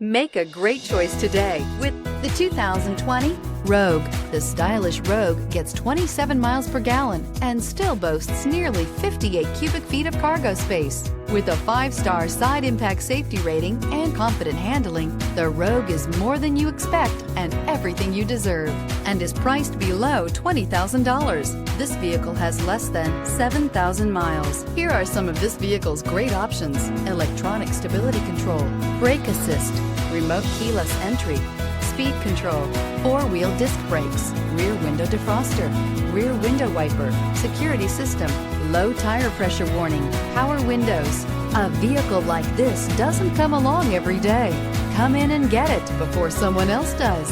Make a great choice today with the 2020 Rogue. The stylish Rogue gets 27 miles per gallon and still boasts nearly 58 cubic feet of cargo space. With a 5-star side impact safety rating and confident handling, the Rogue is more than you expect and everything you deserve, and is priced below $20,000. This vehicle has less than 7,000 miles. Here are some of this vehicle's great options: electronic stability control, brake assist, remote keyless entry, speed control, 4-wheel disc brakes, rear window defroster, rear window wiper, security system, low tire pressure warning, power windows. A vehicle like this doesn't come along every day. Come in and get it before someone else does.